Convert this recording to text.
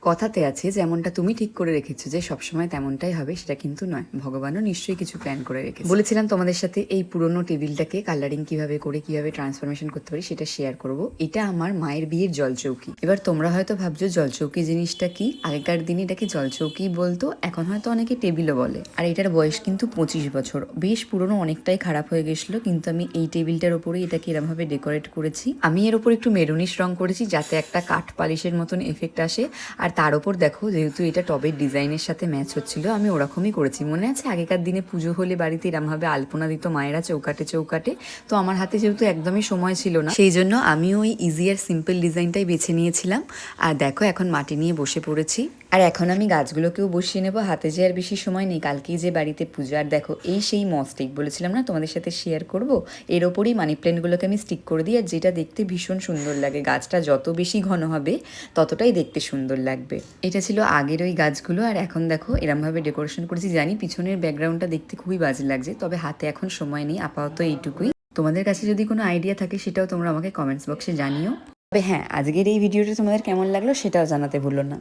কথাতে আছে যেমনটা তুমি ঠিক করে রেখেছো যে সবসময় তেমনটাই হবে, সেটা কিন্তু নয়। ভগবানও নিশ্চয়ই কিছু প্ল্যান করে রেখেছে। বলেছিলাম তোমাদের সাথে এই পুরোনো টেবিলটাকে কালারিং কিভাবে করে কিভাবে ট্রান্সফরমেশন করতে পারি সেটা শেয়ার করব। এটা আমার মায়ের বিয়ের জলচৌকি। এবার তোমরা হয়তো ভাবছো জলচৌকি জিনিসটা কি। আগেকার দিনে এটাকে জলচৌকি বলতো, এখন হয়তো অনেকে টেবিলও বলে। আর এটার বয়স কিন্তু 25 বছর, বেশ পুরনো, অনেকটাই খারাপ হয়ে গেছিলো। কিন্তু আমি এই টেবিলটার উপরে এটাকে এরমভাবে ডেকোরেট করেছি। আমি এর উপর একটু মেরুনিশ রং করেছি যাতে একটা কাঠ পালিশের মতন এফেক্ট আসে। আর তার ওপর দেখো, যেহেতু এটা টবের ডিজাইনের সাথে ম্যাচ হচ্ছিল, আমি ওরকমই করেছি। মনে আছে আগেকার দিনে পুজো হলে বাড়িতে এরমভাবে আলপনা দিত মায়েরা চৌকাটে চৌকাটে। তো আমার হাতে যেহেতু একদমই সময় ছিল না, সেই জন্য আমি ওই ইজি আর সিম্পল ডিজাইনটাই বেছে নিয়েছিলাম। আর দেখো এখন মাটি নিয়ে বসে পড়েছি। আর এখন আমি গাছগুলোকেও বসিয়ে নেবো। হাতে যে আর বেশি সময় নেই, কালকেই যে বাড়িতে পুজো। আর দেখো এই সেই মস্টিক বলেছিলাম না তোমাদের সাথে শেয়ার করব, এর ওপরই মানি প্ল্যান্টগুলোকে আমি স্টিক করে দিই। আর যেটা দেখতে ভীষণ সুন্দর লাগে, গাছটা যত বেশি ঘন হবে ততটাই দেখতে সুন্দর লাগবে। এটা ছিল আগের ওই গাছগুলো। আর এখন দেখো এরমভাবে ডেকোরেশন করেছি। জানি পিছনের ব্যাকগ্রাউন্ডটা দেখতে খুবই বাজে লাগছে, তবে হাতে এখন সময় নেই, আপাতত এইটুকুই। তোমাদের কাছে যদি কোনো আইডিয়া থাকে সেটাও তোমরা আমাকে কমেন্টস বক্সে জানিও। তবে হ্যাঁ, আজকের এই ভিডিওটা তোমাদের কেমন লাগলো সেটাও জানাতে ভুলো না।